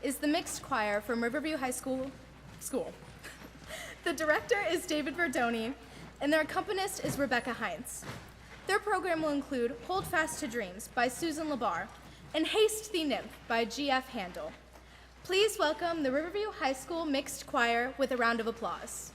is the mixed choir from Riverview High School. The director is David Verdoni, and their accompanist is Rebecca Heinz. Their program will include Hold Fast to Dreams by Susan Labar and Haste Thee Nymph by G.F. Handel. Please welcome the Riverview High School Mixed Choir with a round of applause.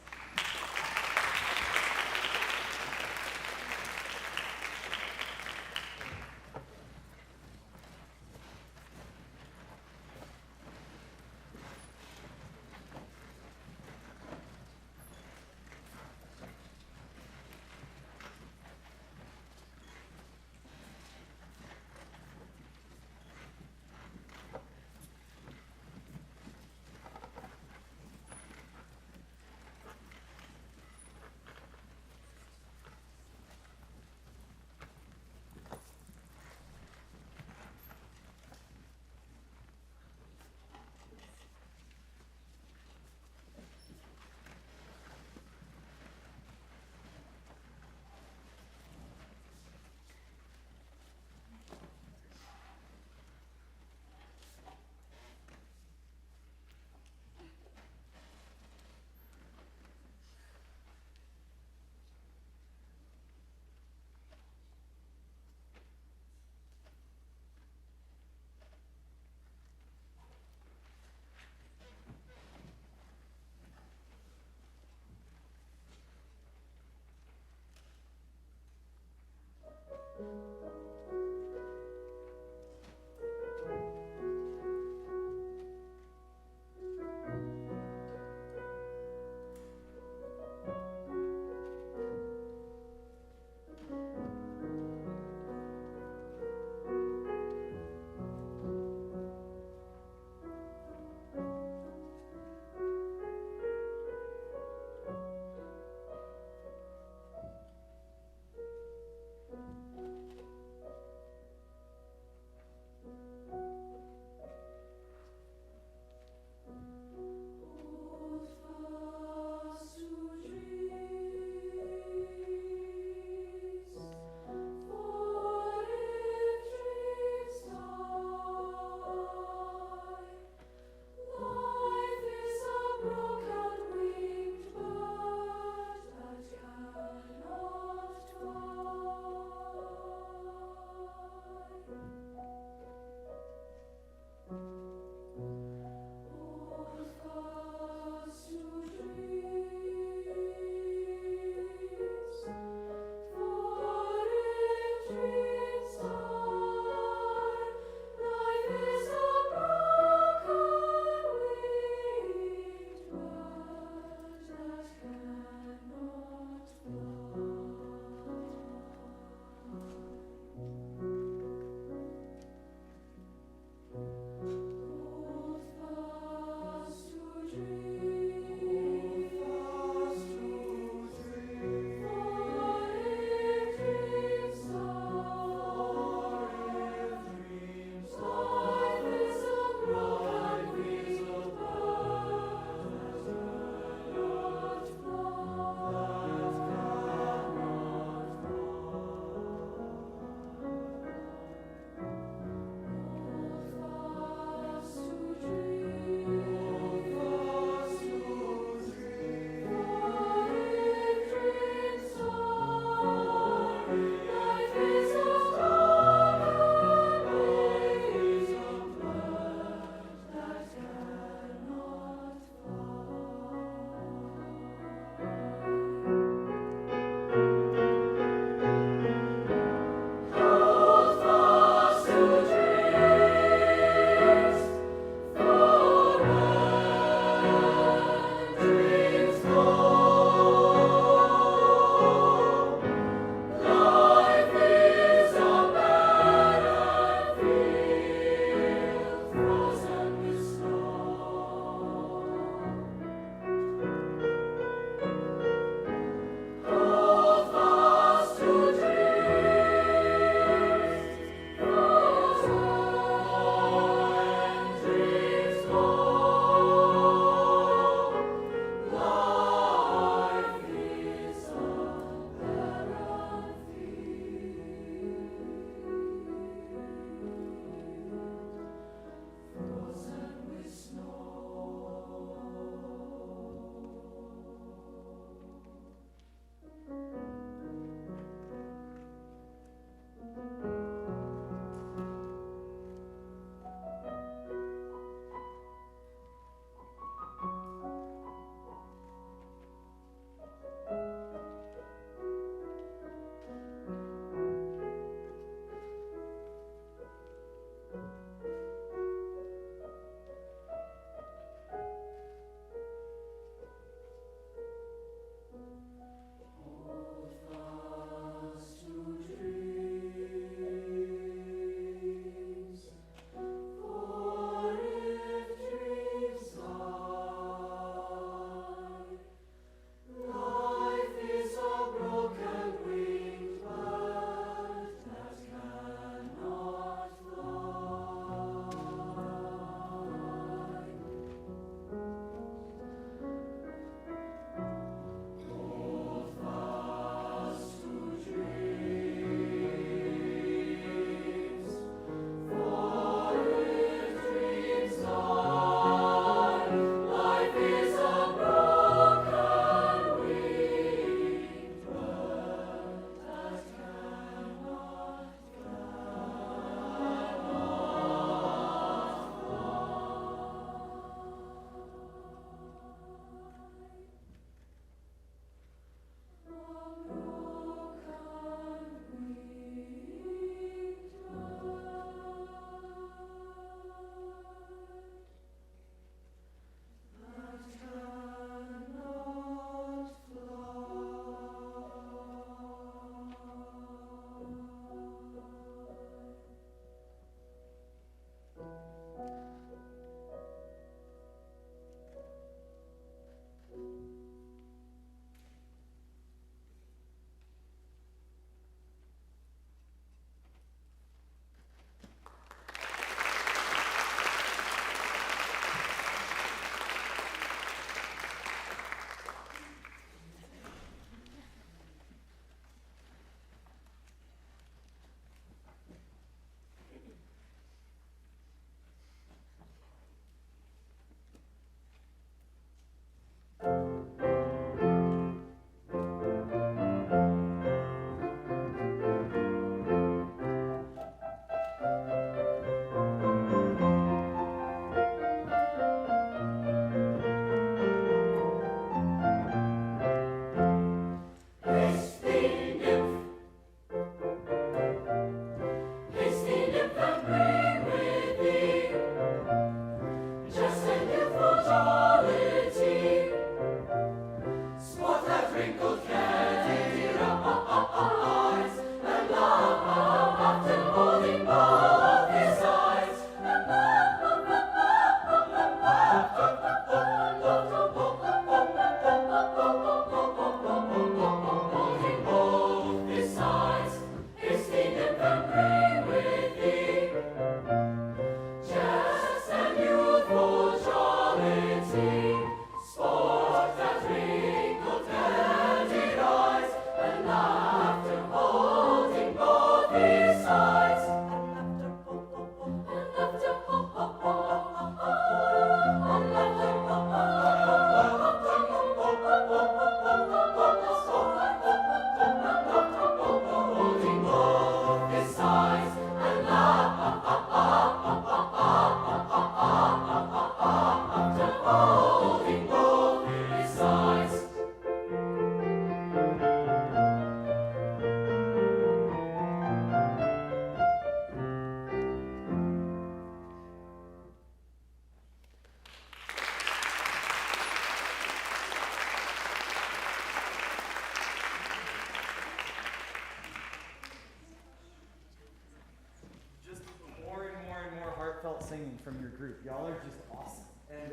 from your group. Y'all are just awesome. And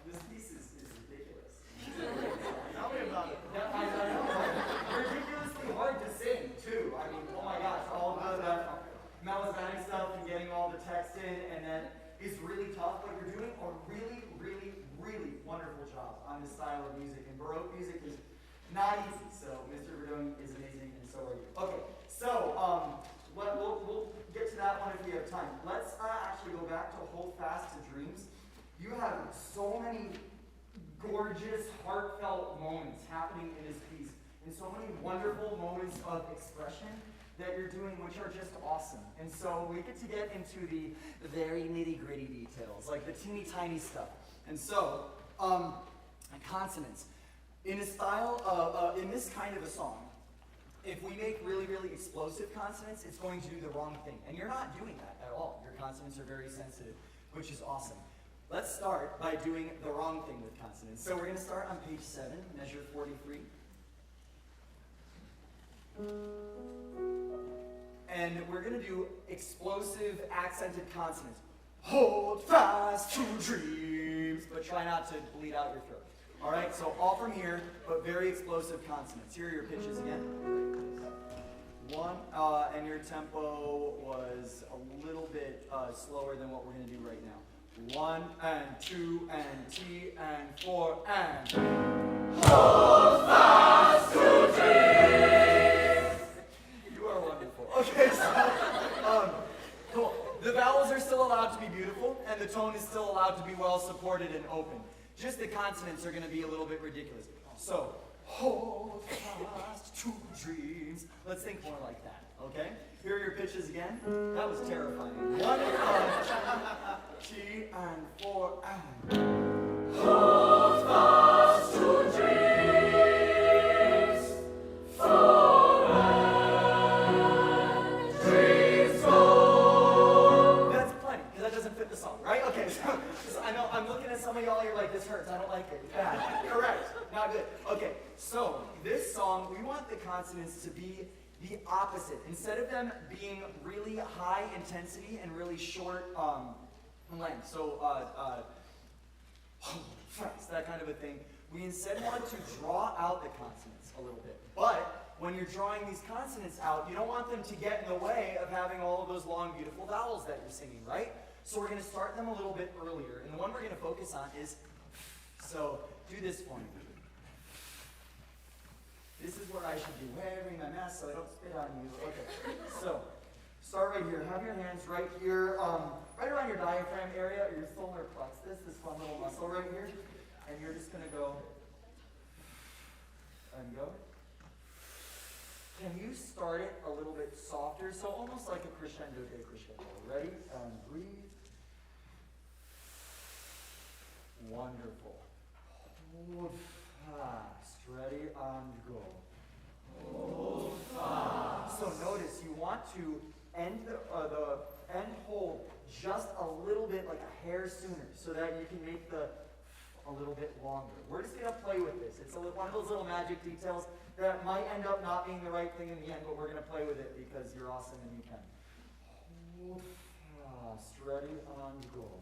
this piece is ridiculous. Tell me about it. Yeah, I know. Ridiculously hard to sing, too. I mean, oh my gosh, all the melodramatic stuff and getting all the text in, and then it's really tough, but you're doing a really, really, really wonderful job on this style of music. And Baroque music is not easy, so Mr. Verdoni is amazing, and so are you. Okay, so we'll get to that one if we have time. Let's actually go back to Hold Fast to Dreams. You have so many gorgeous, heartfelt moments happening in this piece, and so many wonderful moments of expression that you're doing, which are just awesome. And so we get to get into the very nitty-gritty details, like the teeny tiny stuff. And so, consonants. In a style of, in this kind of a song, if we make really, really explosive consonants, it's going to do the wrong thing. And you're not doing that at all. Your consonants are very sensitive, which is awesome. Let's start by doing the wrong thing with consonants. So we're going to start on page 7, measure 43. And we're going to do explosive accented consonants. Hold fast to dreams, but try not to bleed out your throat. All right, so all from here, but very explosive consonants. Here are your pitches again. 1, and your tempo was a little bit slower than what we're going to do right now. 1 and 2 and T and 4 and hold fast to dreams. You are wonderful. Okay, so cool. The vowels are still allowed to be beautiful, and the tone is still allowed to be well supported and open. Just the consonants are going to be a little bit ridiculous. So, hold fast to dreams. Let's think more like that, okay? Here are your pitches again. That was terrifying. 1 T and 4 and hold fast to dreams. 4 and dreams go. That's plenty, because that doesn't fit the song, right? Okay, so I know I'm looking at some of y'all, you're like, this hurts, I don't like it. It's bad. Correct. Not good. Okay, so this song, we want the consonants to be the opposite. Instead of them being really high intensity and really short length, so fast, that kind of a thing, we instead want to draw out the consonants a little bit. But when you're drawing these consonants out, you don't want them to get in the way of having all of those long, beautiful vowels that you're singing, right? So we're going to start them a little bit earlier. And the one we're going to focus on is, so do this for me. This is what I should be wearing my mask so I don't spit on you. Okay, so start right here. Have your hands right here, right around your diaphragm area, or your solar plexus, this fun little muscle right here. And you're just going to go and go. Can you start it a little bit softer? So almost like a crescendo decrescendo. Ready? And breathe. Wonderful. Hold fast. Ready? And go. Hold fast. So notice you want to end the end hold just a little bit, like a hair sooner, so that you can make the a little bit longer. We're just going to play with this. It's one of those little magic details that might end up not being the right thing in the end, but we're going to play with it because you're awesome and you can. Hold fast. Ready? And go.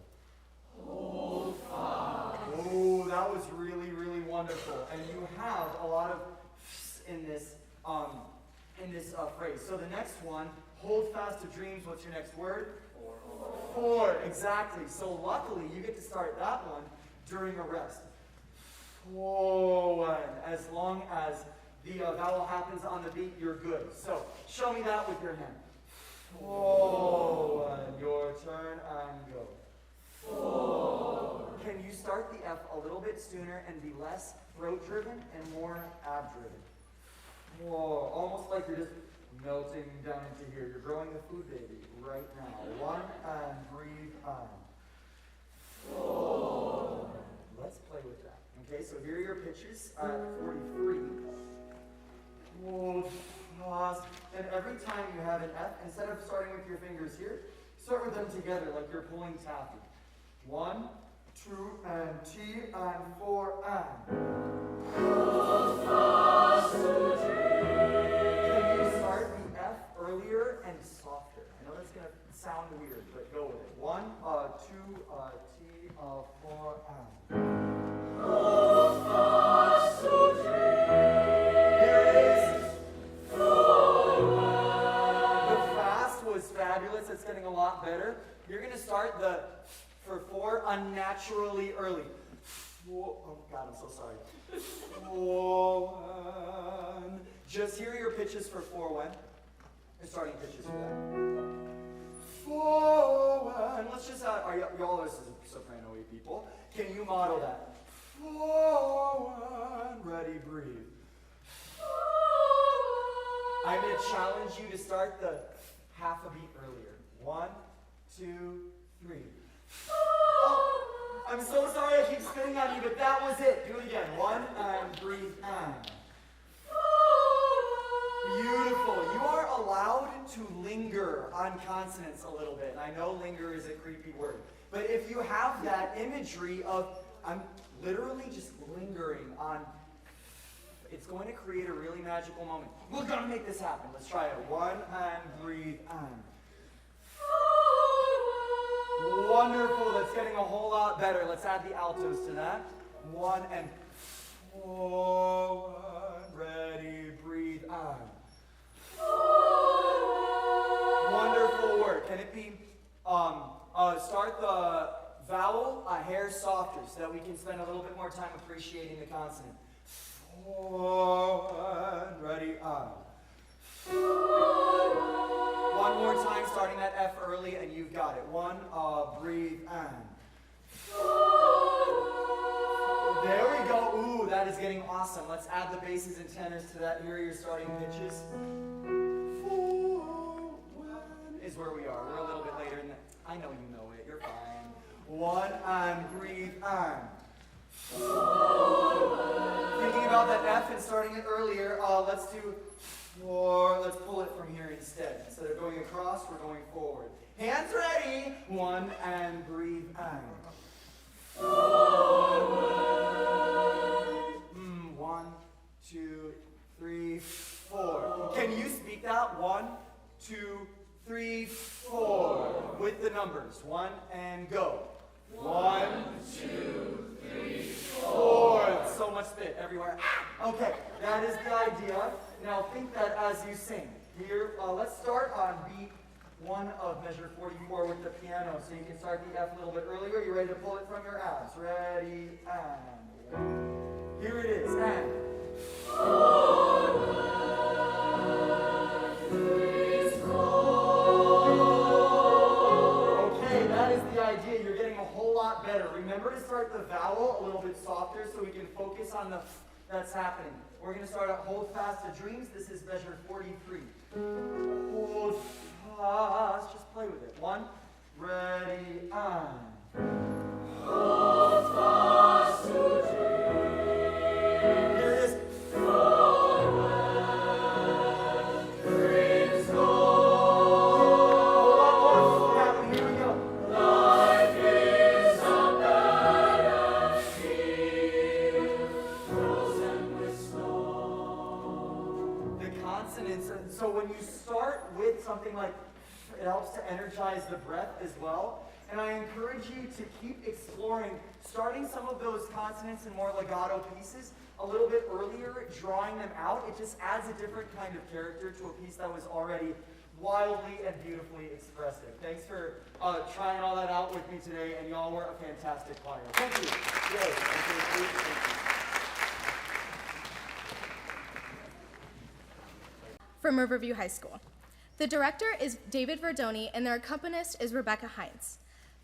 Hold fast. Oh, that was really, really wonderful. And you have a lot of f's in this phrase. So the next one, hold fast to dreams. What's your next word? Four. Exactly. So luckily, you get to start that one during a rest. Forward. As long as the vowel happens on the beat, you're good. So show me that with your hand. Forward. Your turn and go. Forward. Can you start the F a little bit sooner and be less throat-driven and more ab-driven? Whoa. Almost like you're just melting down into here. You're growing the food baby right now. 1 and breathe on. Forward. Let's play with that. Okay, so here are your pitches at 43. Hold fast. And every time you have an F, instead of starting with your fingers here, start with them together like you're pulling taffy. 1, 2, and T, and 4, and. Hold fast to dreams. Can you start the F earlier and softer? I know that's going to sound weird, but go with it. 1, 2, T, 4, Here it is. The fast was fabulous. It's getting a lot better. You're going to start the for 4 unnaturally early. Oh God, I'm so sorry. 1. Just hear your pitches for 4 when. Your starting pitches for that. 4 when. Let's just are you all are soprano-y people? Can you model that? 4 when. Ready, breathe. I'm going to challenge you to start the half a beat earlier. 1, 2, 3. Oh, I'm so sorry I keep spitting on you, but that was it. Do it again. 1 and breathe and. Beautiful. You are allowed to linger on consonants a little bit. And I know linger is a creepy word. But if you have that imagery of, I'm literally just lingering on, it's going to create a really magical moment. We're going to make this happen. Let's try it. 1 and breathe and. Wonderful. That's getting a whole lot better. Let's add the altos to that. 1 and 4. Ready, breathe and. Wonderful work. Can it be, start the vowel a hair softer so that we can spend a little bit more time appreciating the consonant. 4, ready, One more time, starting that F early, and you've got it. 1, breathe, and. There we go. Ooh, that is getting awesome. Let's add the basses and tenors to that. Here are your starting pitches. 4, 1 is where we are. We're a little bit later in the. I know you know it. You're fine. 1 and breathe and. Thinking about that F and starting it earlier, let's do 4. Let's pull it from here instead. Instead of going across, we're going forward. Hands ready. 1 and breathe and. 1, 2, 3, 4. Can you speak that? 1, 2, 3, 4 with the numbers. 1 and go. 1, 2, 3, 4. So much spit everywhere. Okay, that is the idea. Now think that as you sing. Here, let's start on beat 1 of measure 44 with the piano, so you can start the F a little bit earlier. You ready to pull it from your abs? Ready, and. Here it is, and. Okay, that is the idea. You're getting a whole lot better. Remember to start the vowel a little bit softer so we can focus on the that's happening. We're going to start at Hold Fast to Dreams. This is measure 43. Hold fast. Just play with it. 1, ready, and. Hold fast to dreams. Here it is. So when you start with something like, it helps to energize the breath as well. And I encourage you to keep exploring, starting some of those consonants and more legato pieces a little bit earlier, drawing them out. It just adds a different kind of character to a piece that was already wildly and beautifully expressive. Thanks for trying all that out with me today, and y'all were a fantastic choir. Thank you. Yay. Thank you. From Riverview High School. The director is David Verdoni, and their accompanist is Rebecca Heinz.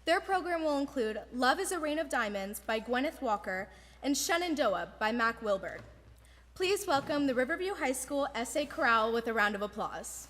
Their program will include Love is a Rain of Diamonds by Gwyneth Walker and Shenandoah by Mac Wilbert. Please welcome the Riverview High School SA Chorale with a round of applause.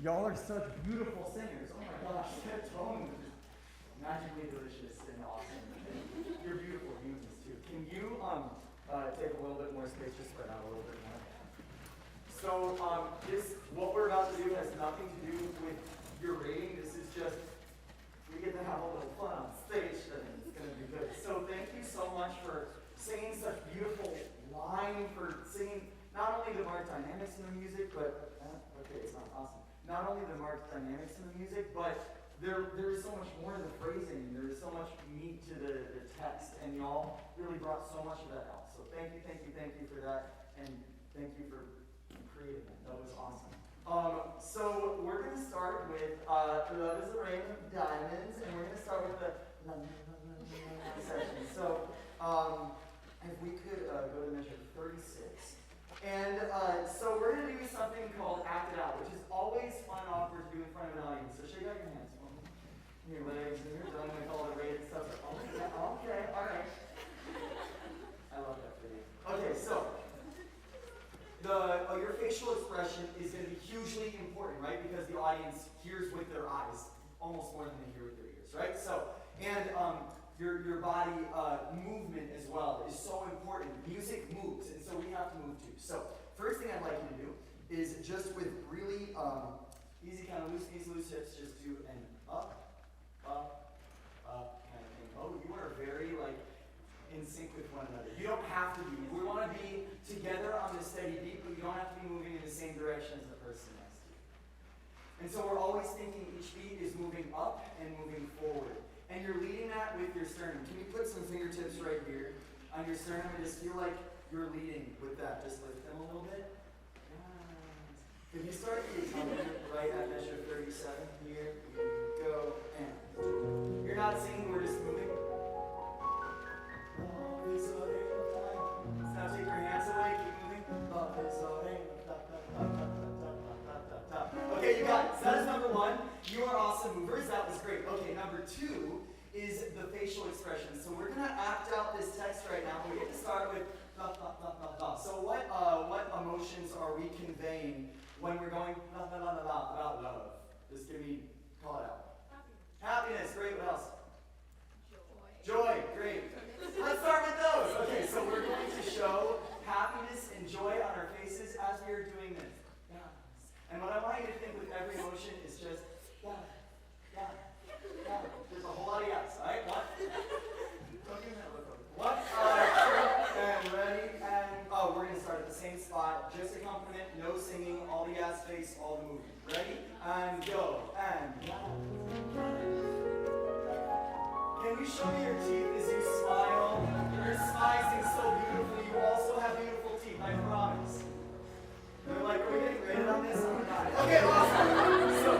Y'all are such beautiful singers. Oh my gosh, that tone is just magically delicious and awesome. You're beautiful humans too. Can you take a little bit more space, just spread out a little bit more? So what we're about to do has nothing to do with your rating. This is just, we get to have a little fun on stage, and it's going to be good. So thank you so much for singing such beautiful line, for singing not only the marked dynamics in the music, but, okay, it's not awesome. Not only the marked dynamics in the music, but there is so much more in the phrasing. There is so much meat to the text, and y'all really brought so much of that out. So thank you for that, and thank you for creating that. That was awesome. So we're going to start with Love is a Rain of Diamonds, and we're going to start with the section. So if we could go to measure 36. And so we're going to do something called Act It Out, which is always fun and awkward to do in front of an audience. So shake out your hands for me, your legs, and your tongue. We call it a rated stuff. Okay, all right. I love that for you. Okay, so your facial expression is going to be hugely important, right? Because the audience hears with their eyes almost more than they hear with their ears, right? So, and your body movement as well is so important. Music moves, and so we have to move too. So, first thing I'd like you to do is just with really easy kind of loose knees, loose hips, just do an up, kind of thing. Oh, you are very in sync with one another. You don't have to be. We want to be together on this steady beat, but you don't have to be moving in the same direction as the person next to you. And so we're always thinking each beat is moving up and moving forward. And you're leading that with your sternum. Can you put some fingertips right here on your sternum and just feel like you're leading with that? Just lift them a little bit. Yes. If you start your tummy right at measure 37, here we go, and you're not singing, we're just moving. Love is a rain of diamonds. Now take your hands away, keep moving. Love is a rain of Okay, you got it. So that is number one. You are awesome movers. That was great. Okay, number two is the facial expression. So we're going to act out this text right now. We get to start with So what emotions are we conveying when we're going about love? Just call it out. Happiness. Great. What else? Joy. Great. Let's start with those. Okay, so we're going to show happiness and joy on our faces as we are doing this. And what I want you to think with every emotion is just, There's a whole lot of yes, all right? One. Don't give me that look over. One, two, and ready, and we're going to start at the same spot. Just accompaniment, no singing, all the yes face, all the movement. Ready? And go. And can you show me your teeth as you smile? You're smiling so beautifully. You also have beautiful teeth, I promise. They're like, are we getting graded on this? I'm not. Okay, awesome. So,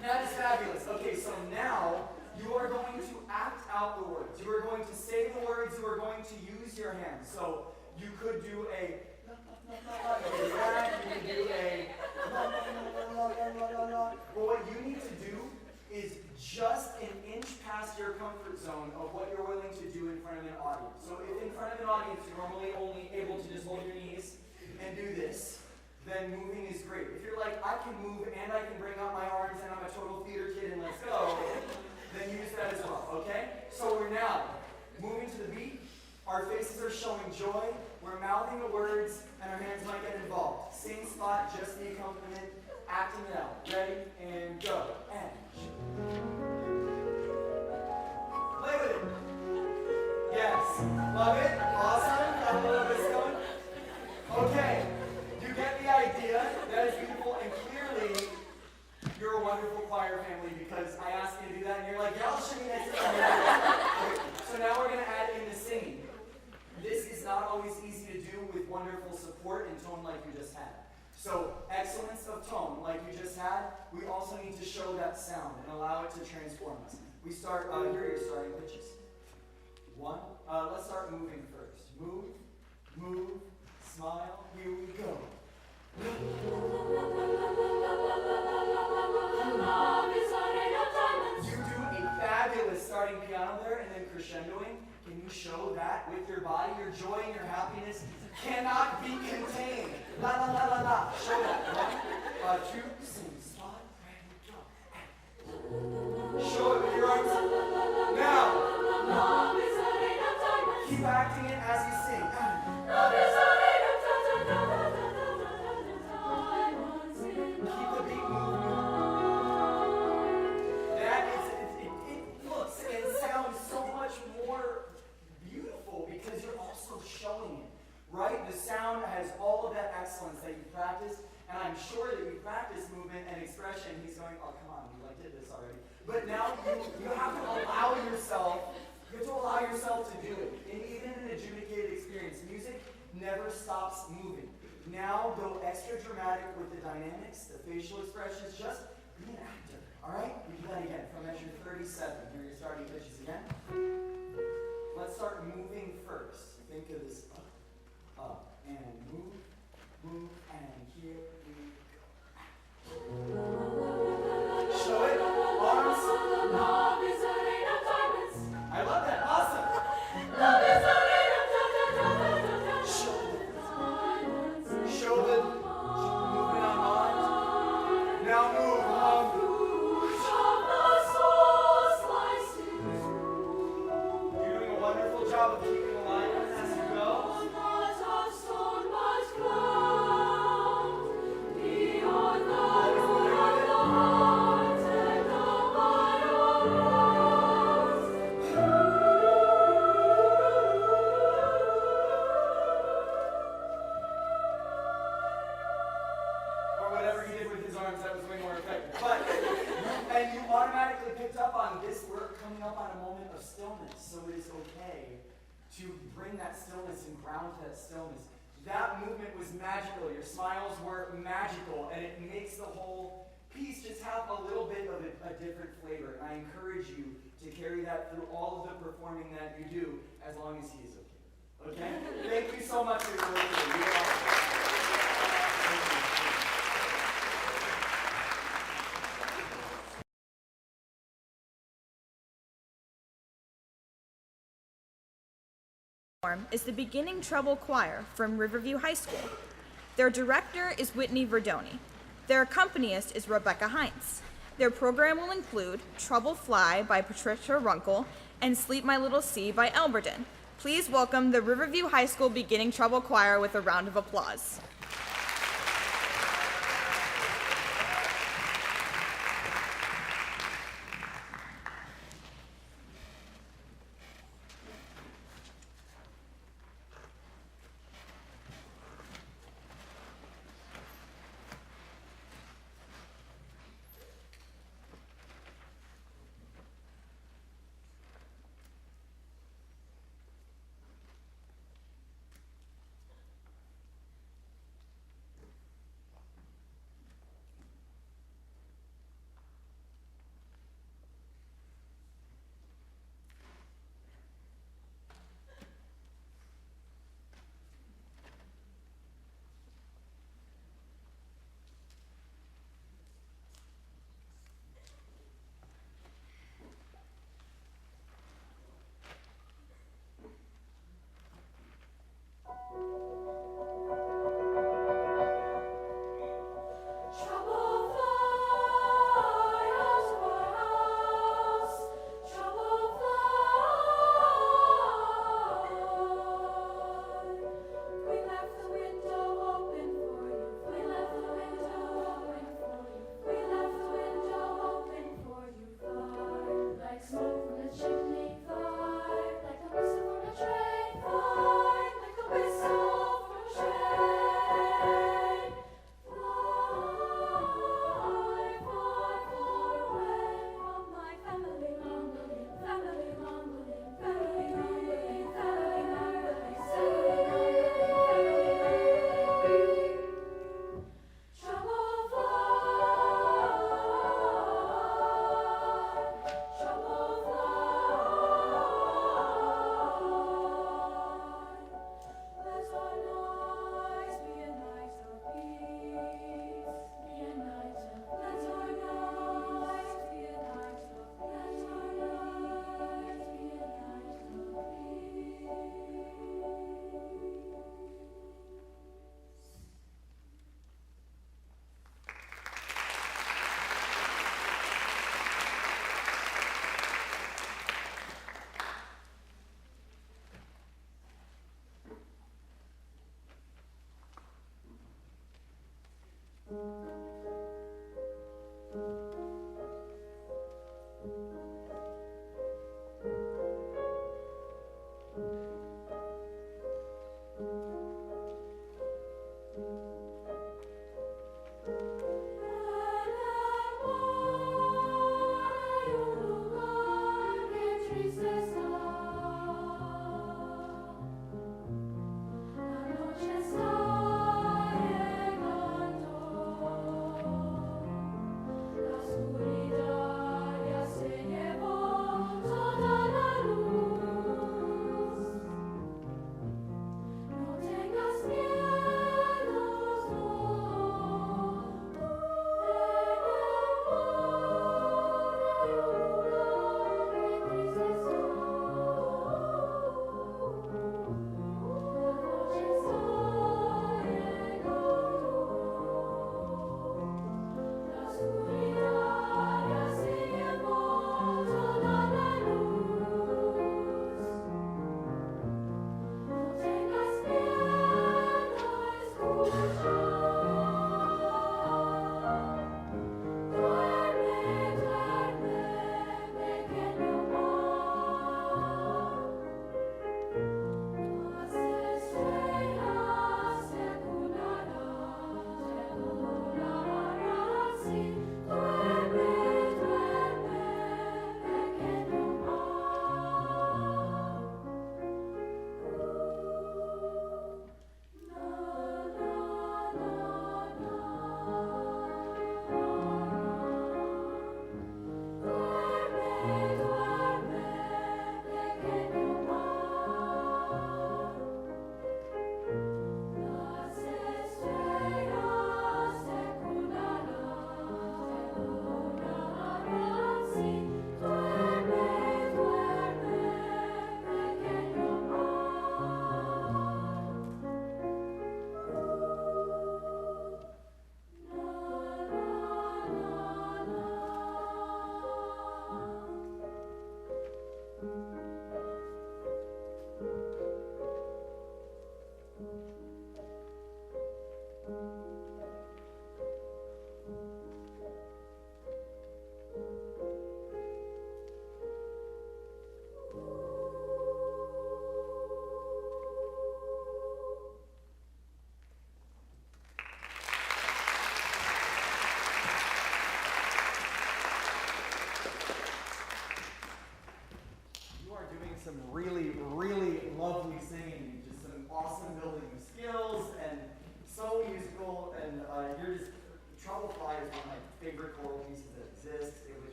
that is fabulous. Okay, so now you are going to act out the words. You are going to say the words. You are going to use your hands. So, you could do a you could do a but what you need to do is just an inch past your comfort zone of what you're willing to do in front of an audience. So if in front of an audience you're normally only able to just hold your knees and do this, then moving is great. If you're like, I can move and I can bring out my arms and I'm a total theater kid and let's go, then use that as well, okay? So we're now moving to the beat. Our faces are showing joy. We're mouthing the words and our hands might get involved. Same spot, just the accompaniment, acting it out. Ready, and go. And play with it. Yes. Love it. Awesome. Got a little bit going. Okay. You get the idea. That is beautiful. And clearly, you're a wonderful choir family because I asked you to do that and you're like, yeah, I'll show you next time. Okay. So now we're going to add in the singing. This is not always easy to do with wonderful support and tone like you just had. So excellence of tone like you just had, we also need to show that sound and allow it to transform us. We start, here are your starting pitches. One, let's start moving first. Move, move, smile, here we go. You do a fabulous starting piano there and then crescendoing. Can you show that with your body? Your joy and your happiness cannot be contained. La la la la la. Show that. One, two, same spot. Show it with your arms. Now. Keep acting it as you sing. Keep the beat moving. That is, it looks and sounds so much more beautiful because you're also showing it, right? The sound has all of that excellence that you practiced, and I'm sure that you practice movement and expression. He's going, oh, come on, you did this already. But now you have to allow yourself, to do it. And even in an adjudicated experience, music never stops moving. Now go extra dramatic with the dynamics, the facial expressions, just be an actor, all right? We do that again from measure 37. Here are your starting pitches again. Let's start moving first. Think of this up, and move, and here we go. Show it, arms. Love is a rain of diamonds. I love that, awesome. Love is a rain of diamonds. Show the movement on mind. Now move, You're doing a wonderful job of keeping alignment as you go. Or whatever he did with his arms, that was way more effective. But, and you automatically picked up on this, we're coming up on a moment of stillness, so it is okay to bring that stillness and ground to that stillness. That movement was magical, your smiles were magical, and it makes the whole piece just have a little bit of a different flavor. And I encourage you to carry that through all of the performing that you do, as long as he is okay. Okay? Thank you so much for your work today. You are awesome. Thank you. Is the Beginning Trouble Choir from Riverview High School. Their director is Whitney Verdoni. Their accompanist is Rebecca Heinz. Their program will include Trouble Fly by Patricia Runkle and Sleep My Little Sea by Elberden. Please welcome the Riverview High School Beginning Trouble Choir with a round of applause.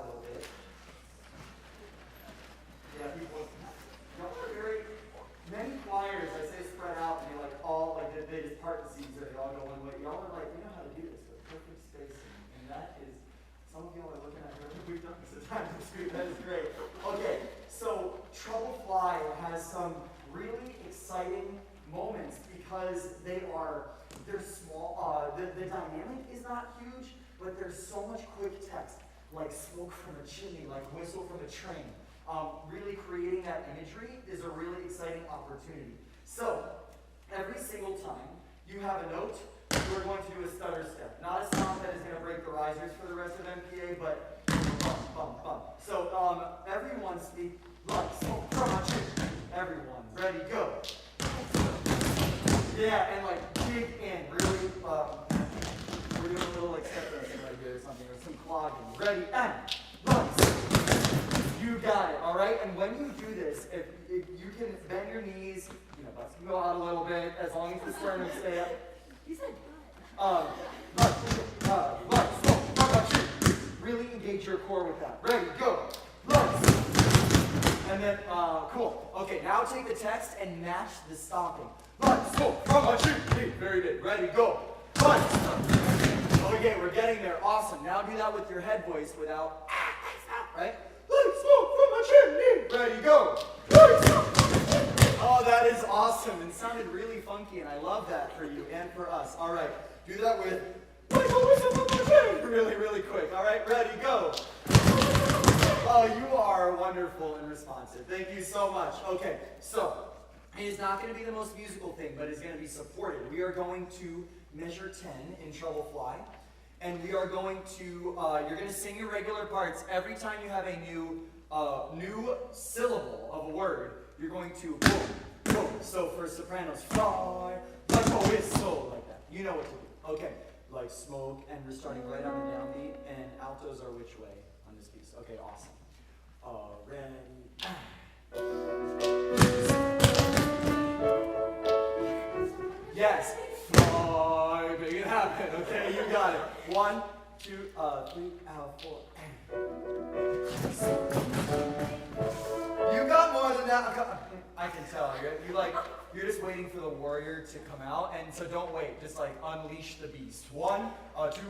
little bit. Yeah, people, y'all are many choirs, I say spread out, and they like all, like they just part the seats or they all go one way. Y'all are like, we know how to do this with perfect spacing. And that is, some of y'all are looking at her, we've done this a time this week, that is great. Okay, so Trouble Fly has some really exciting moments because they're small, the dynamic is not huge, but there's so much quick text, like smoke from a chimney, like whistle from a train. Really creating that imagery is a really exciting opportunity. So, every single time you have a note, we're going to do a stutter step. Not a sound that is going to break the risers for the rest of MPA, but bum, bum, bum. So, everyone speak like smoke from a chimney. Everyone, ready, go. Yeah, and like dig in, really, we're doing a little like step dancing right here or something, or some clogging. Ready, and lights. You got it, all right? And when you do this, if you can bend your knees, butts can go out a little bit, as long as the sternum stay up. You said really engage your core with that. Ready, go. Lights. And then, cool. Okay, now take the text and match the stomping. Lights, go, from my chimney. Very good. Ready, go. Lights. Okay, we're getting there. Awesome. Now do that with your head voice without, right? Lights, smoke from my chimney. Ready, go. Lights. Oh, that is awesome. And sounded really funky, and I love that for you and for us. All right, do that with really, really quick. All right, ready, go. Oh, you are wonderful and responsive. Thank you so much. Okay, so it is not going to be the most musical thing, but it's going to be supported. We are going to measure 10 in Trouble Fly, and we are going to, you're going to sing your regular parts. Every time you have a new syllable of a word, you're going to boom, boom. So for sopranos, fly, like a whistle, like that. You know what to do. Okay, like smoke, and we're starting right on the downbeat, and altos are which way on this piece? Okay, awesome. Ready, yes, fly, make it happen. Okay, you got it. 1, 2, 3, 4. You got more than that. I can tell. You're just waiting for the warrior to come out, and so don't wait. Just like unleash the beast. 1, 2,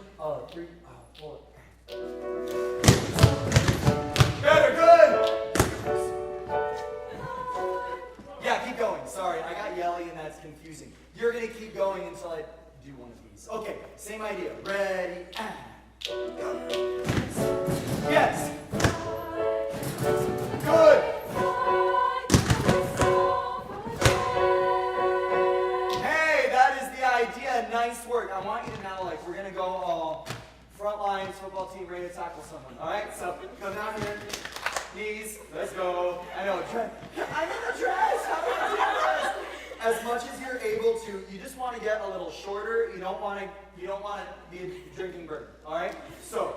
3, 4. Better, good. Yeah, keep going. Sorry, I got yelly, and that's confusing. You're gonna keep going until I do one of these. Okay, same idea. Ready, and go. Yes. Good. Hey, that is the idea. Nice work. I want you to now, we're going to go front lines, football team, ready to tackle someone. All right? So come down here. Knees. Let's go. I know. I'm in the dress. How do I do this? As much as you're able to, you just want to get a little shorter. You don't want to be a drinking bird. All right? So,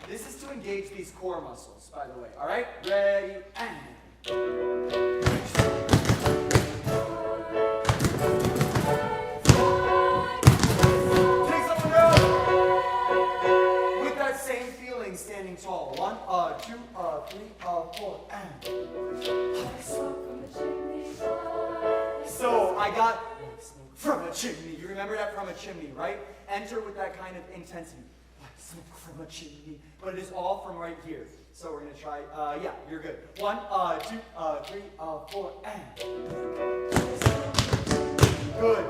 this is to engage these core muscles, by the way. All right? Ready, and. Take someone down. With that same feeling, standing tall. 1, 2, 3, 4, and. So I got from a chimney. You remember that from a chimney, right? Enter with that kind of intensity. Smoke from a chimney, but it is all from right here. So we're gonna try, yeah, you're good. 1, 2, 3, 4, and. Good.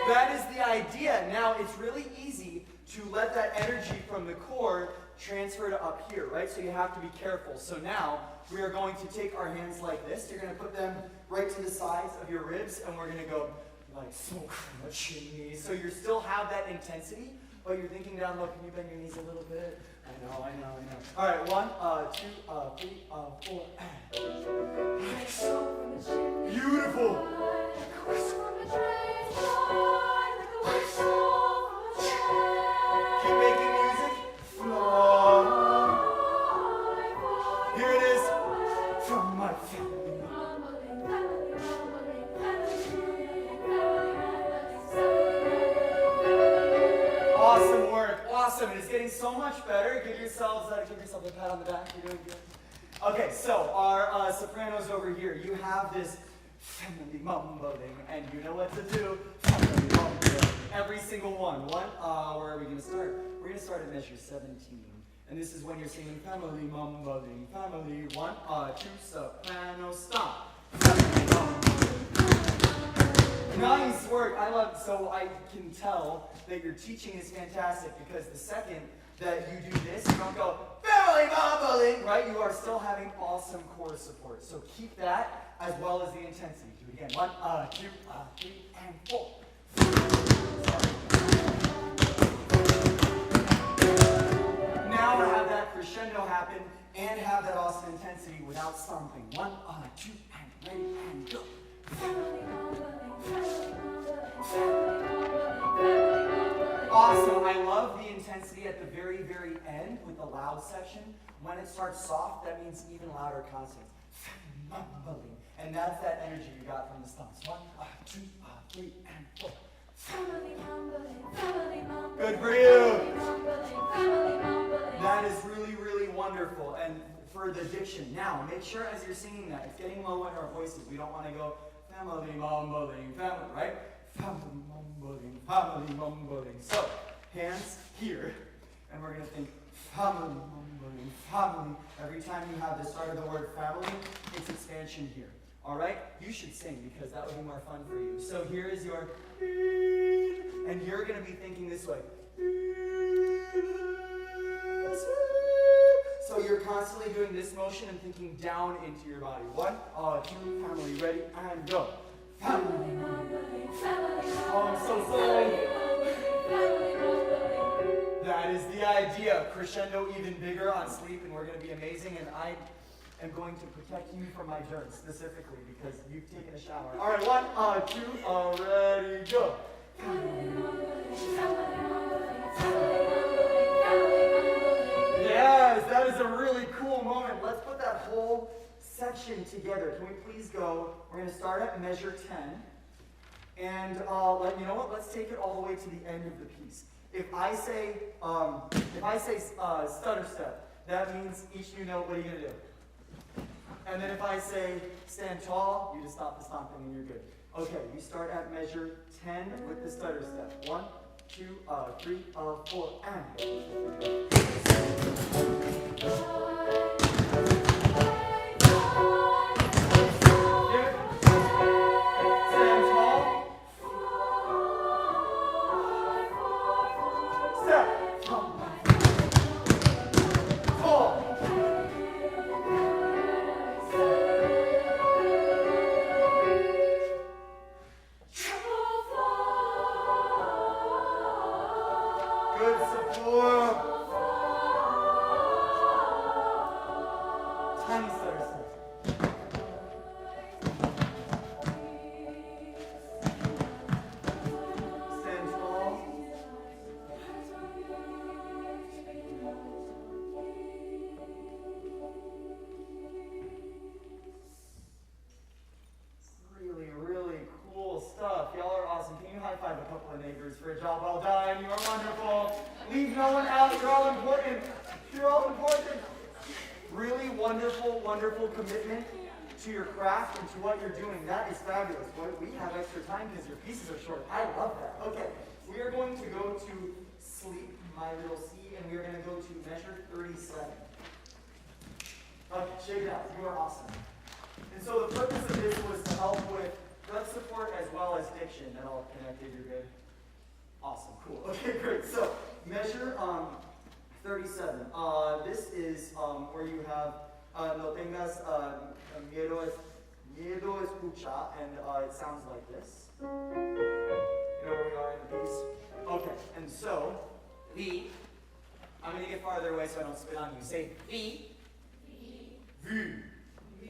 That is the idea. Now it's really easy to let that energy from the core transfer to up here, right? So you have to be careful. So now we are going to take our hands like this. You're going to put them right to the sides of your ribs, and we're going to go like smoke from a chimney. So you still have that intensity, but you're thinking down low. Can you bend your knees a little bit? I know. All right, 1, 2, 3, 4, and. Beautiful. Keep making music. Here it is. From my family. awesome. It's getting so much better. Give yourself a pat on the back. You're doing good. Okay, so our sopranos over here, you have this family mumbling, and you know what to do. Family mumbling. Every single one. Where are we going to start? We're going to start at measure 17. And this is when you're singing family mumbling, family. 1, 2, soprano, stop. Family mumbling. Nice work. I love it. So I can tell that your teaching is fantastic because the second that you do this, you don't go, family mumbling, right? You are still having awesome core support. So keep that as well as the intensity. Do it again. 1, 2, 3, and 4. Now have that crescendo happen and have that awesome intensity without stomping. 1, 2, and ready, and go. Awesome. I love the intensity at the very, very end with the loud section. When it starts soft, that means even louder consonants. And that's that energy you got from the stomps. 1, 2, 3, and 4. Good for you. That is really, really wonderful. And for the diction, now make sure as you're singing that, it's getting low in our voices. We don't want to go family mumbling, family, right? Family mumbling. So, hands here, and we're going to think family mumbling, family. Every time you have the start of the word family, it's expansion here. All right? You should sing because that would be more fun for you. So here is your, and you're going to be thinking this way. So you're constantly doing this motion and thinking down into your body. 1, 2, family, ready, and go. Family. Oh, I'm so sorry. That is the idea. Crescendo even bigger on sleep, and we're going to be amazing. And I am going to protect you from my germs specifically because you've taken a shower. All right, 1, 2, ready, go. Yes, that is a really cool moment. Let's put that whole section together. Can we please go? We're going to start at measure 10. And you know what? Let's take it all the way to the end of the piece. If I say stutter step, that means each of you know what are you going to do. And then if I say stand tall, you just stop the stomping and you're good. Okay, we start at measure 10 with the stutter step. 1, 2, 3, 4, and. Stand tall. Step. Tall. Good support. Tiny stutter step. Stand tall. Really, really cool stuff. Y'all are awesome. Can you high five a couple of neighbors for a job well done? You are wonderful. Leave no one out. You're all important. You're all important. Really wonderful, wonderful commitment to your craft and to what you're doing. That is fabulous. Boy, we have extra time because your pieces are short. I love that. Okay, we are going to go to sleep, my little C, and we are going to go to measure 37. Okay, shake it out. You are awesome. And so the purpose of this was to help with gut support as well as diction. That all connected. You're good. Awesome. Cool. Okay, great. So measure 37. This is where you have no tengas miedo escucha, and it sounds like this. You know where we are in the piece? Okay, and so V. I'm going to get farther away so I don't spit on you. Say V. V. We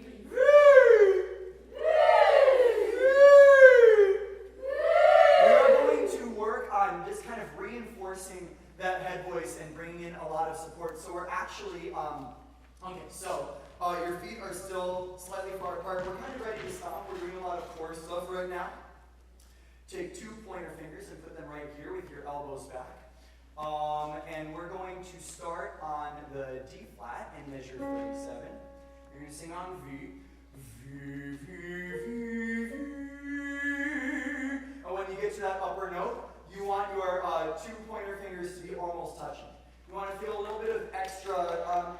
are going to work on just kind of reinforcing that head voice and bringing in a lot of support. So we're actually, okay, so your feet are still slightly far apart. We're kind of ready to stop. We're doing a lot of core stuff right now. Take 2 pointer fingers and put them right here with your elbows back. And we're going to start on the D flat and measure 37. You're going to sing on V. V, V, V, V. And when you get to that upper note, you want your 2 pointer fingers to be almost touching. You want to feel a little bit of extra,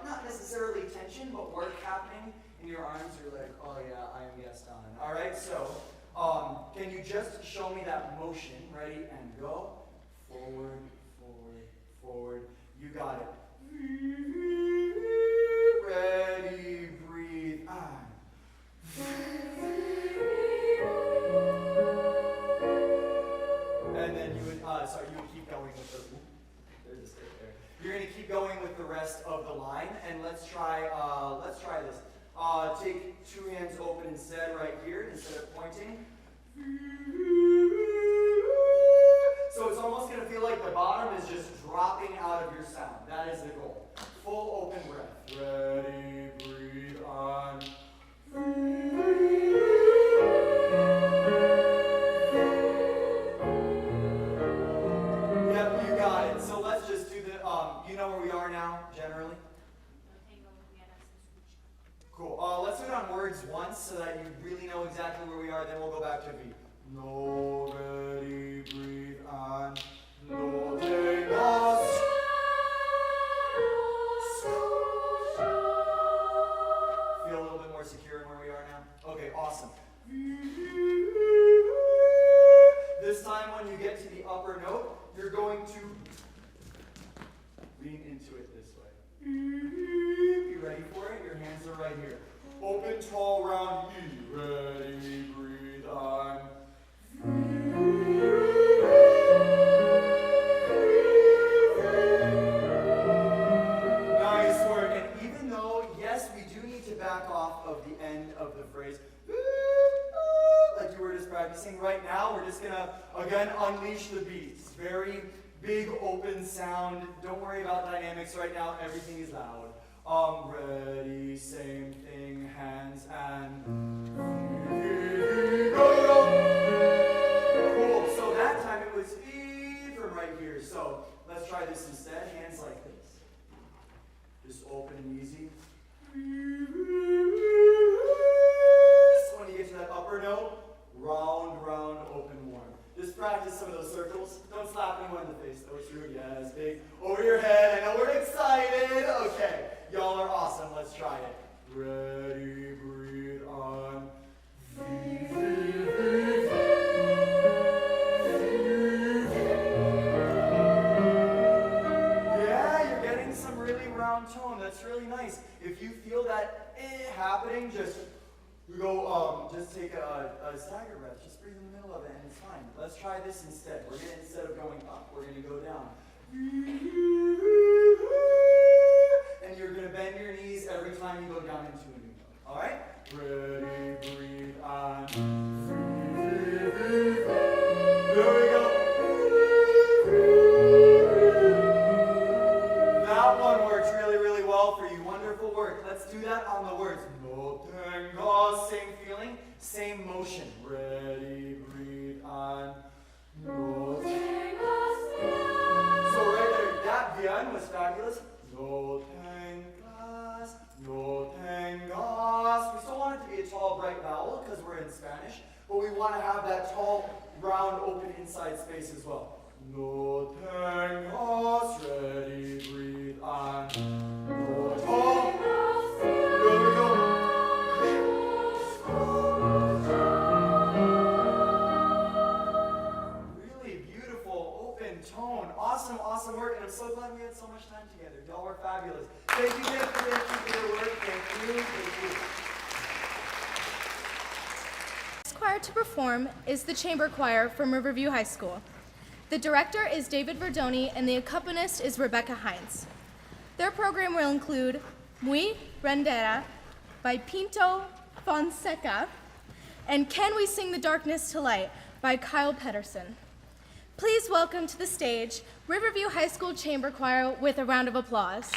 not necessarily tension, but work happening in your arms. You're like, oh yeah, I am yes done. All right, so can you just show me that motion? Ready, and go. Forward, forward, forward. You got it. Ready, breathe, on. And then you would, you would keep going with the, there's a stick there. You're going to keep going with the rest of the line, and let's try this. Take 2 hands open instead right here, instead of pointing. So it's almost going to feel like the bottom is just dropping out of your sound. That is the goal. Full open breath. Ready, breathe on. Yep, you got it. So let's just do the, you know where we are now, generally? Cool. Let's do it on words once so that you really know exactly where we are, then we'll go back to V. No, ready, breathe on. No, take us. Feel a little bit more secure in where we are now? Okay, awesome. This time when you get to the upper note, you're going to lean into it this way. You ready for it? Your hands are right here. Open, tall, round E. Ready, breathe on. Nice work. And even though, yes, we do need to back off of the end of the phrase, like you were just practicing right now, we're just going to, again, unleash the beats. Very big open sound. Don't worry about dynamics right now. Everything is loud. Ready, same thing, hands and go. Cool. So that time it was E from right here. So let's try this instead. Hands like this. Just open and easy. So when you get to that upper note, round, round, open, warm. Just practice some of those circles. Don't slap anyone in the face, though. It's rude. Yes, big. Over your head. I know we're excited. Okay. Y'all are awesome. Let's try it. Ready, breathe on. Yeah, you're getting some really round tone. That's really nice. If you feel that happening, just take a stagger breath. Just breathe in the middle of it, and it's fine. Let's try this instead. Instead of going up, we're gonna go down. And you're going to bend your knees every time you go down into a new note. All right? Ready, breathe on. There we go. That one works really, really well for you. Wonderful work. Let's do that on the words. No tengo. Same feeling, same motion. Ready, breathe on. No tengo. So right there, that bien was fabulous. No tengas, no tengas. We still want it to be a tall, bright vowel because we're in Spanish, but we want to have that tall, round, open inside space as well. No tengas, ready, breathe on. No tengas. There we go. Really beautiful, open tone. Awesome, awesome work, and I'm so glad we had so much time together. Y'all were fabulous. Thank you, thank you, thank you for your work. Thank you, thank you. Next choir to perform is the chamber choir from Riverview High School. The director is David Verdoni, and the accompanist is Rebecca Hines. Their program will include Muy Rendera by Pinto Fonseca and Can We Sing the Darkness to Light by Kyle Pedersen. Please welcome to the stage Riverview High School Chamber Choir with a round of applause.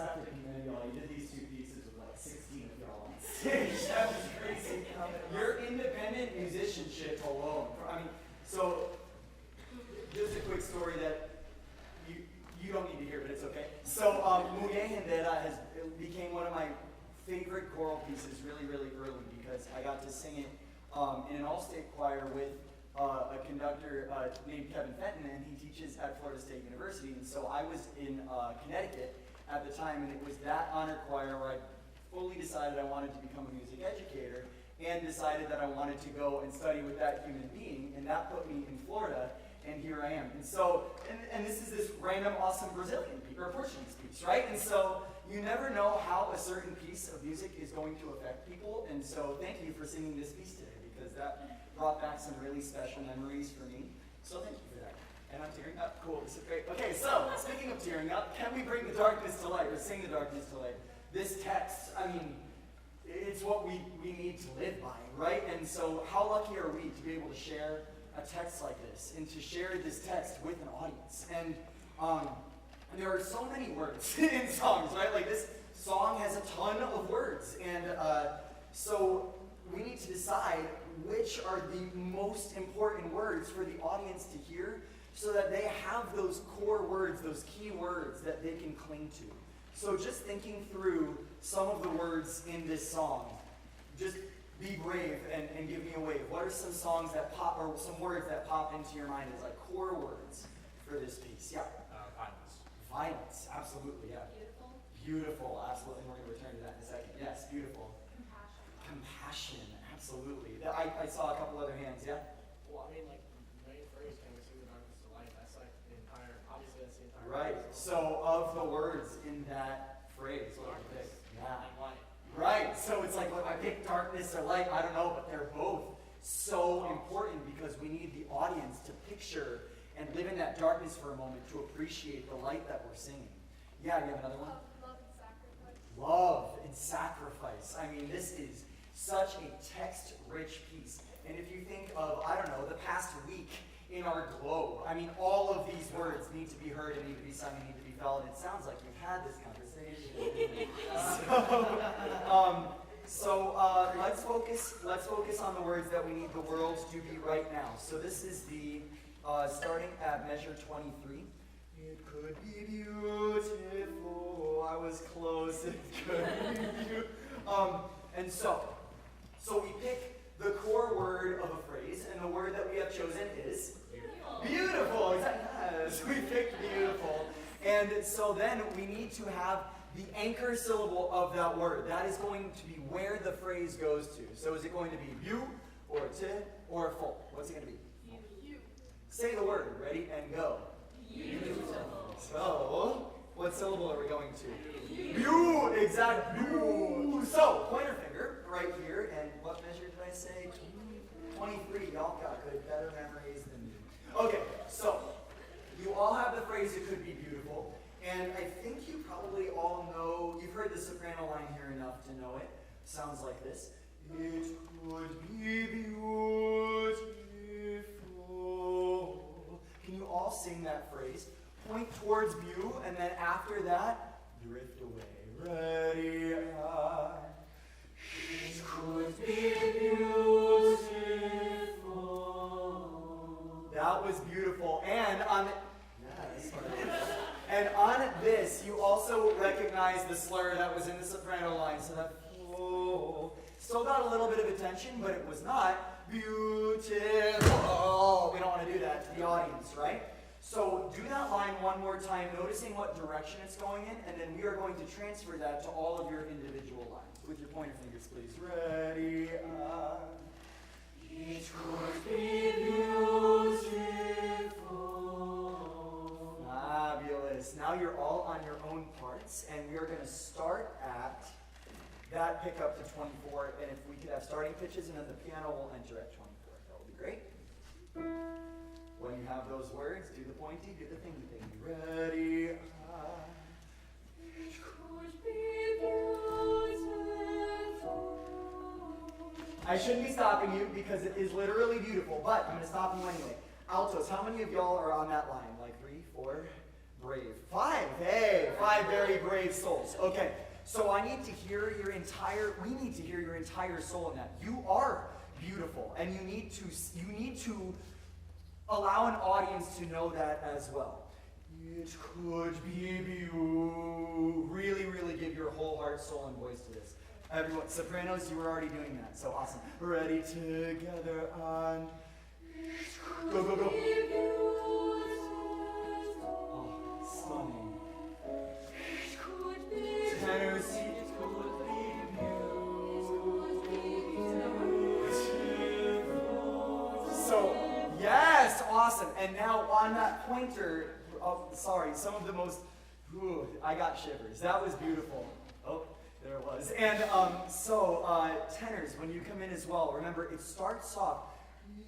have to commend y'all. You did these two pieces with like 16 of y'all on stage. That was crazy. Your independent musicianship alone. I mean, so just a quick story that you don't need to hear, but it's okay. So Muye Hendera became one of my favorite choral pieces really, really early because I got to sing it in an all-state choir with a conductor named Kevin Fenton, and he teaches at Florida State University. And so I was in Connecticut at the time, and it was that honor choir where I fully decided I wanted to become a music educator and decided that I wanted to go and study with that human being, and that put me in Florida, and here I am. And so, and this is this random awesome Brazilian piece, or Portuguese piece, right? And so you never know how a certain piece of music is going to affect people, and so thank you for singing this piece today, because that brought back some really special memories for me. So thank you for that. And I'm tearing up. Cool, this is great. Okay, so speaking of tearing up, can we bring the darkness to light, or sing the darkness to light? This text, I mean, it's what we need to live by, right? And so how lucky are we to be able to share a text like this, and to share this text with an audience? And there are so many words in songs, right? Like this song has a ton of words, and so we need to decide which are the most important words for the audience to hear, so that they have those core words, those key words that they can cling to. So just thinking through some of the words in this song, just be brave and give me a wave. What are some songs that pop, or some words that pop into your mind as like core words for this piece? Yeah. Violence. Violence, absolutely, yeah. Beautiful. Beautiful, absolutely. We're going to return to that in a second. Yes, beautiful. Compassion. Compassion, absolutely. I saw a couple other hands, yeah? Well, I mean, like, the main phrase, can we see the darkness to light? That's like the entire, obviously that's the entire Right. phrase. So of the words in that phrase, what would you pick? Yeah. And light. Right. So it's like, well, I pick darkness or light, I don't know, but they're both so important because we need the audience to picture and live in that darkness for a moment to appreciate the light that we're singing. Yeah, you have another one? Love and sacrifice. Love and sacrifice. I mean, this is such a text-rich piece. And if you think of, I don't know, the past week in our globe, I mean, all of these words need to be heard and need to be sung and need to be felt. And it sounds like we've had this conversation. So let's focus on the words that we need the world to be right now. So this is the starting at measure 23. It could be beautiful. I was close. It could be beautiful. And so we pick the core word of a phrase, and the word that we have chosen is beautiful. Yes, we picked beautiful. And so then we need to have the anchor syllable of that word. That is going to be where the phrase goes to. So is it going to be you, or t, or full? What's it going to be? You. Say the word. Ready, and go. Beautiful. So, what syllable are we going to? You, exactly. You. So, pointer finger right here, and what measure did I say? 23. Y'all got good, better memories than me. Okay, so you all have the phrase, it could be beautiful, and I think you probably all know, you've heard the soprano line here enough to know it. Sounds like this. It could be beautiful. Can you all sing that phrase? Point towards view, and then after that, drift away. Ready? It could be beautiful. That was beautiful. And on this, you also recognize the slur that was in the soprano line. So that still got a little bit of attention, but it was not beautiful. We don't want to do that to the audience, right? So do that line one more time, noticing what direction it's going in, and then we are going to transfer that to all of your individual lines. With your pointer fingers, please. Ready? It could be beautiful. Fabulous. Now you're all on your own parts, and we are going to start at that pickup to 24, and if we could have starting pitches, and then the piano will enter at 24. That would be great. When you have those words, do the pointy, do the thingy thingy. Ready? It could be beautiful. I shouldn't be stopping you because it is literally beautiful, but I'm going to stop you anyway. Altos, how many of y'all are on that line? Like 3, 4? Brave. 5. Hey, 5 very brave souls. Okay, so I need to hear your entire, we need to hear your entire soul in that. You are beautiful, and you need to allow an audience to know that as well. It could be you. Really, really give your whole heart, soul, and voice to this. Everyone, sopranos, you were already doing that, so awesome. Ready, together, and go, go, go. Oh, stunning. Tenors, so, yes, awesome. And now on that pointer, oh, sorry, some of the most, I got shivers. That was beautiful. Oh, there it was. And tenors, when you come in as well, remember it starts soft.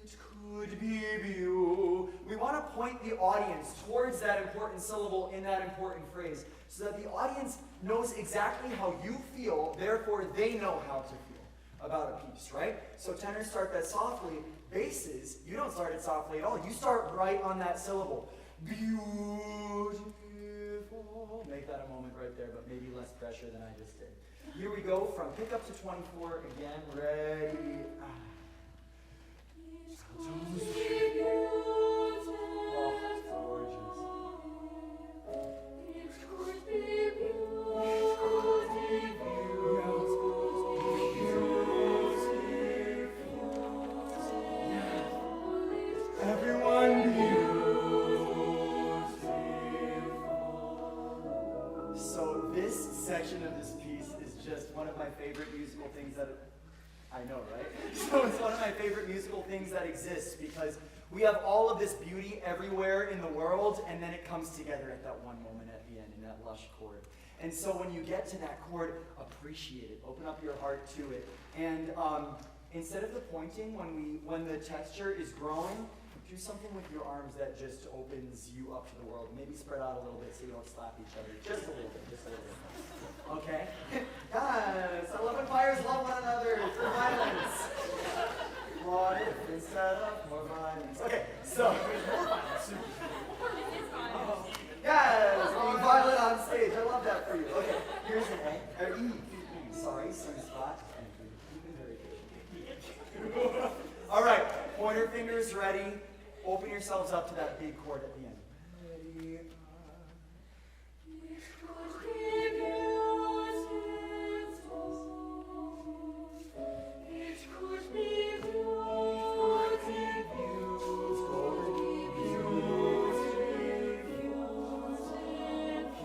It could be you. We want to point the audience towards that important syllable in that important phrase so that the audience knows exactly how you feel, therefore they know how to feel about a piece, right? So tenors start that softly. Basses, you don't start it softly at all. You start right on that syllable. Beautiful. Make that a moment right there, but maybe less pressure than I just did. Here we go from pick up to 24 again. Ready. So this section of this piece is just one of my favorite musical things that I know, right? So it's one of my favorite musical things that exists because we have all of this beauty everywhere in the world, and then it comes together at that one moment at the end in that lush chord. And so when you get to that chord, appreciate it. Open up your heart to it. And instead of the pointing, when the texture is growing, do something with your arms that just opens you up to the world. Maybe spread out a little bit so you don't slap each other. Just a little bit, just a little bit. Okay? Yes, I love when choirs love one another through violence. What if instead of more violence? Okay, so. Yes, being violent on stage. I love that for you. Okay, here's an A, or E. Sorry, some spot. Thank you. You've been very good. All right, pointer fingers ready. Open yourselves up to that big chord at the end. Ready.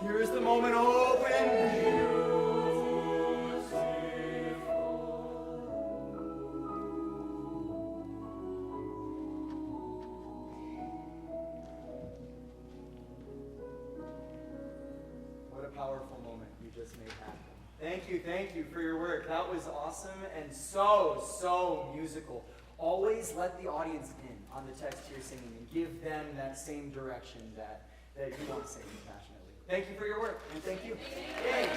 Here's the moment, open. What a powerful moment you just made happen. Thank you for your work. That was awesome and so musical. Always let the audience in on the text you're singing and give them that same direction that you want to sing passionately. Thank you for your work, and thank you. Yay,